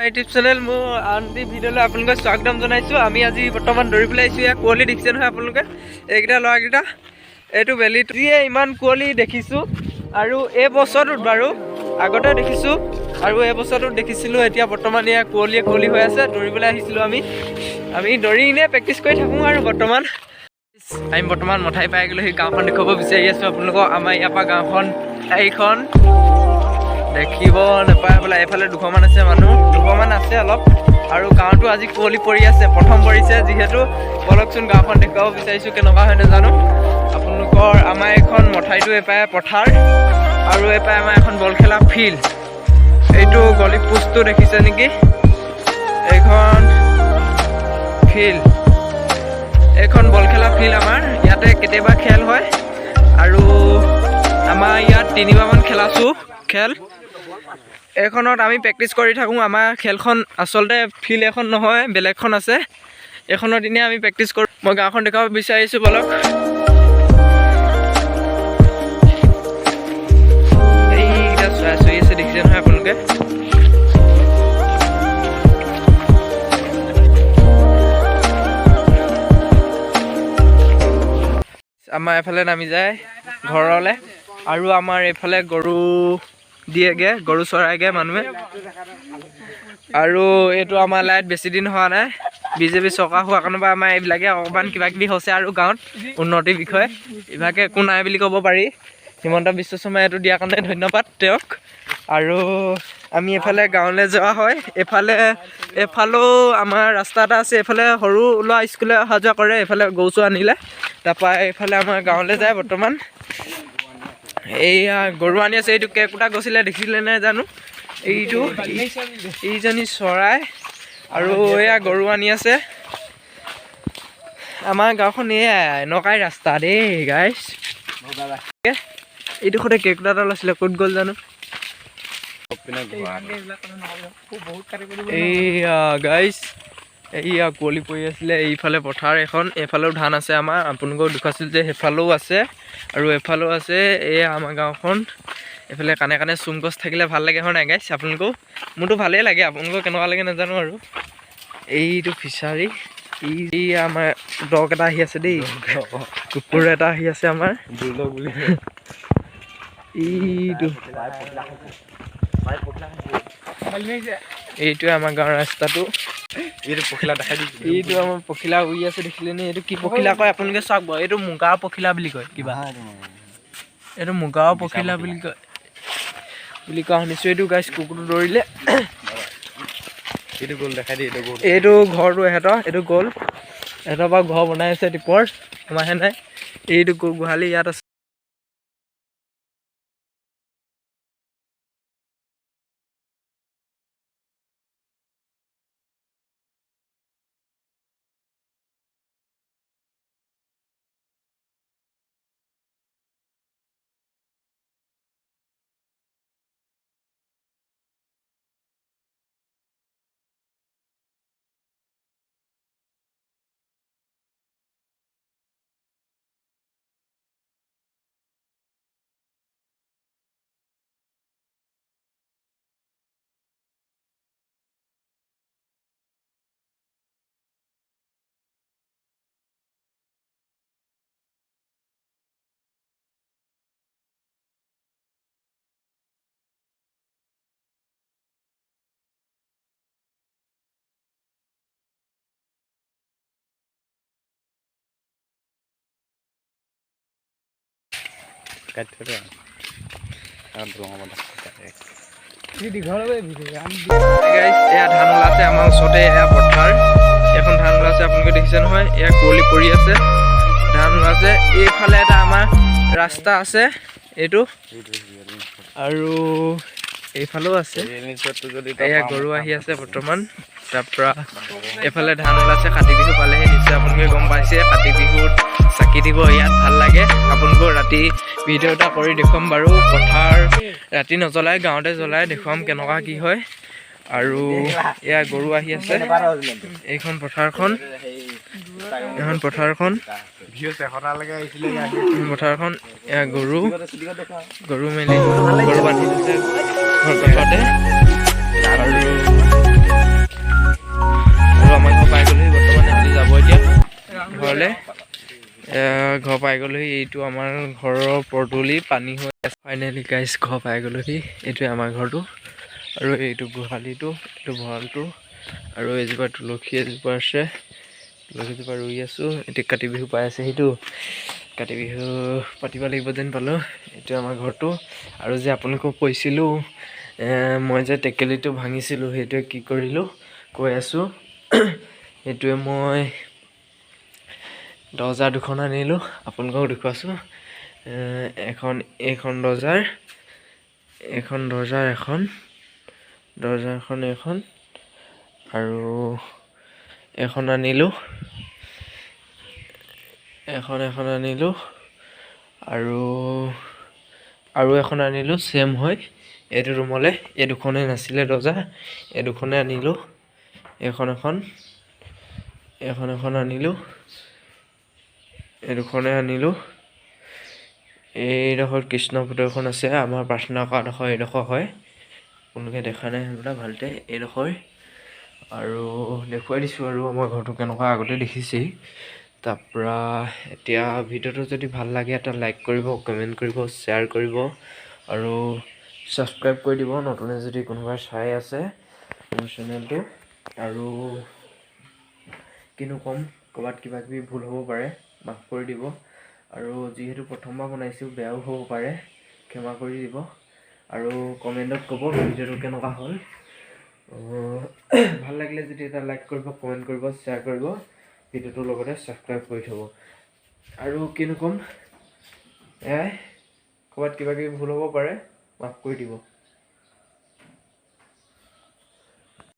YouTube channel মোৰ আনটি ভিডিঅ'লৈ আপোনালোকক স্বাগতম জনাইছোঁ। আমি আজি বৰ্তমান দৌৰি পেলাই আহিছোঁ। ইয়াৰ কুঁৱলী দেখিছে নহয় আপোনালোকে, এইকেইটা ল'ৰাকেইটা এইটো বেলিত যিয়ে ইমান কুঁৱলী দেখিছোঁ। আৰু এই বছৰটোত বাৰু আগতে দেখিছোঁ আৰু এই বছৰটোত দেখিছিলোঁ। এতিয়া বৰ্তমান ইয়াৰ কুঁৱলী হৈ আছে। দৌৰিবলৈ আহিছিলোঁ আমি দৌৰি এনেই প্ৰেক্টিচ কৰি থাকোঁ। আৰু আমি বৰ্তমান মঠাই পাই গ'লোঁ। সেই গাঁওখন দেখুৱাব বিচাৰি আছোঁ আপোনালোকক। আমাৰ ইয়াৰ পৰা গাঁওখন এইখন দেখিব নাপায় বোলে। এইফালে 200মান আছে মানুহ, 200মান আছে অলপ। আৰু গাঁৱতো আজি কুঁৱলী পৰি আছে, প্ৰথম পৰিছে যিহেতু। বলকচোন গাঁওখন দেখুৱাব বিচাৰিছোঁ, কেনেকুৱা হয় নাজানো আপোনালোকৰ। আমাৰ এইখন মঠাইটো এপাৰে পথাৰ আৰু এপাৰে আমাৰ এখন বল খেলা ফিল্ড। এইটো গলি পোষ্টটো দেখিছে নেকি, এইখন ফিল্ড, এইখন বল খেলা ফিল্ড। আমাৰ ইয়াতে কেতিয়াবা খেল হয় আৰু আমাৰ ইয়াত 3বাৰমান খেলাছোঁ খেল। এইখনত আমি প্ৰেক্টিচ কৰি থাকোঁ। আমাৰ খেলখন আচলতে ফিল্ড এখন নহয়, বেলেগখন আছে। এইখনত দিনে আমি প্ৰেক্টিচ কৰোঁ। মই গাঁওখন দেখাব বিচাৰিছোঁ, বলক। এইকেইটা চৰাই চৰি আছে দেখিছে নহয় আপোনালোকে। আমাৰ এফালে নামি যায় ঘৰলৈ। আৰু আমাৰ এইফালে গৰু দিয়েগে, গৰু চৰাইগে মানুহে। আৰু এইটো আমাৰ লাইট বেছি দিন হোৱা নাই। বিজেপি চৰকাৰ হোৱাৰ কাৰণে বা আমাৰ এইবিলাকে অকণমান কিবা কিবি হৈছে আৰু গাঁৱত উন্নতিৰ বিষয়ে ইভাগে একো নাই বুলি ক'ব পাৰি। হিমন্ত বিশ্ব শৰ্মাই এইটো দিয়াৰ কাৰণে ধন্যবাদ তেওঁক। আৰু আমি এইফালে গাঁৱলৈ যোৱা হয়। এইফালেও আমাৰ ৰাস্তা এটা আছে। এইফালে সৰু ল'ৰা স্কুলে অহা যোৱা কৰে, এইফালে গৰু চৰু আনিলে। তাৰপৰা এইফালে আমাৰ গাঁৱলৈ যায় বৰ্তমান। এইয়া গৰু আনি আছে। এইটো কেৰ্কেটুৱা গৈছিলে, দেখিছিলে নে জানো। এইজনী চৰাই আৰু এয়া গৰু আনি আছে। আমাৰ গাঁওখন এয়া এনেকুৱাই ৰাস্তা দেই গাইছ। এইটো সদায় কেৰ্কেটুৱা এটা আছিলে, ক'ত গ'ল জানো। এইয়া গাইছ, এইয়া কুঁৱলী পৰি আছিলে। এইফালে পথাৰ এখন, এইফালেও ধান আছে আমাৰ। আপোনালোকক দেখুৱাইছিল যে সেইফালেও আছে আৰু এফালেও আছে। এয়া আমাৰ গাঁওখন। এইফালে কাণে কাণে চোম গছ থাকিলে ভাল লাগে, হয় নাই গাইছ? আপোনালোকেও, মোৰতো ভালেই লাগে, আপোনালোকৰ কেনেকুৱা লাগে নাজানো। আৰু এইটো ফিচাৰী, এই আমাৰ ডগ এটা আহি আছে দেই, কুকুৰ এটা আহি আছে আমাৰ। এইটোৱে আমাৰ গাঁৱৰ ৰাস্তাটো। এইটো আমাৰ পখিলা উৰি আছে, দেখিলে নে? এইটো কি পখিলা কয় আপোনালোকে চাওক বাৰু। এইটো মুগাৰ পখিলা বুলি কয় কিবা, এইটো মুগাৰ পখিলা বুলি কোৱা শুনিছোঁ। এইটো গাইছ কুকুৰটো দৌৰিলে। এইটো গ'ল, দেখাই দিয়ে। এইটো ঘৰটো এহেঁতৰ, এইটো গ'ল। এহেঁতৰ পৰা ঘৰ বনাই আছে টিপৰ, সোমাইহে নাই। এইটো গোহালি ইয়াত আছে। গাইছ এয়া ধান ওলাইছে আমাৰ ওচৰতে। এয়া পথাৰ, এখন ধান ওলাইছে আপোনালোকে দেখিছে নহয়। এয়া কুঁৱলী পৰি আছে, ধান ওলাইছে। এইফালে এটা আমাৰ ৰাস্তা আছে এইটো, আৰু এইফালেও আছে। এয়া গৰু আহি আছে বৰ্তমান। তাৰপৰা এইফালে ধান ওলাইছে। কাতি বিহু পালেহি নিশ্চয় আপোনালোকে গম পাইছে। কাতি বিহুত চাকি দিব ইয়াত ভাল লাগে। আপোনালোকক ৰাতি ভিডিঅ' এটা কৰি দেখুৱাম বাৰু। পথাৰ ৰাতি নজ্বলাই, গাঁৱতে জ্বলাই দেখুৱাম কেনেকুৱা কি হয়। আৰু এয়া গৰু আহি আছে। এইখন পথাৰখন, এয়া গৰু মেলি গৰু বান্ধি দিছে ঘৰ কাষতে। আৰু ঘৰ পাই গ'লোহি। এইটো আমাৰ ঘৰৰ পদূলি, পানী হৈ আছে। ফাইনেলি গাইজ ঘৰ পাই গ'লোহি। এইটোৱে আমাৰ ঘৰটো আৰু এইটো গোহালিটো, এইটো ভঁৰালটো আৰু এজোপা তুলসী এজোপা আছে। তুলসীজোপা ৰুই আছোঁ। এতিয়া কাতি বিহু পাই আছে, সেইটো কাতি বিহু পাতিব লাগিব যেন পালোঁ। এইটো আমাৰ ঘৰটো আৰু যে আপোনালোকক কৈছিলোঁ মই যে টেকেলিটো ভাঙিছিলোঁ, সেইটোৱে কি কৰিলোঁ কৈ আছোঁ। সেইটোৱে মই দৰ্জা দুখন আনিলোঁ, আপোনালোকক দেখুৱাছোঁ। এইখন দৰ্জাৰ এখন আৰু এখন আনিলোঁ, এখন আনিলোঁ আৰু এখন আনিলোঁ ছেম হয় এইটো ৰুমলৈ। এই দুখনেই নাছিলে দৰ্জা, এই দুখনেই আনিলোঁ। এখন আনিলোঁ, এই দুখনেই আনিলোঁ। এইডোখৰ কৃষ্ণ ফটো এখন আছে, আমাৰ প্ৰাৰ্থনা কৰাডোখৰ এইডোখৰ হয়। আপোনালোকে দেখা নাই হ'বলা ভালকৈ, এইডোখৰ। আৰু দেখুৱাই দিছোঁ আৰু আমাৰ ঘৰটো কেনেকুৱা, আগতে দেখিছেই। তাৰপৰা এতিয়া ভিডিঅ'টো যদি ভাল লাগে এটা লাইক কৰিব, কমেণ্ট কৰিব, শ্বেয়াৰ কৰিব আৰু ছাবস্ক্ৰাইব কৰি দিব নতুনে যদি কোনোবাই চাই আছে মোৰ চেনেলটো। আৰু কিনো ক'ম, ক'ৰবাত কিবা কিবি ভুল হ'ব পাৰে, মাফ কৰি দিব। আৰু যিহেতু প্ৰথমবাৰ বনাইছোঁ, বেয়াও হ'ব পাৰে, ক্ষমা কৰি দিব। আৰু কমেণ্টত ক'ব ভিডিঅ'টো কেনেকুৱা হ'ল। ভাল লাগিলে যদি এটা লাইক কৰিব, কমেণ্ট কৰিব, শ্বেয়াৰ কৰিব, ভিডিঅ'টোৰ লগতে ছাবস্ক্ৰাইব কৰি থ'ব। আৰু কিনো ক'ম, এয়াই, ক'ৰবাত কিবা কিবি ভুল হ'ব পাৰে, মাফ কৰি দিব।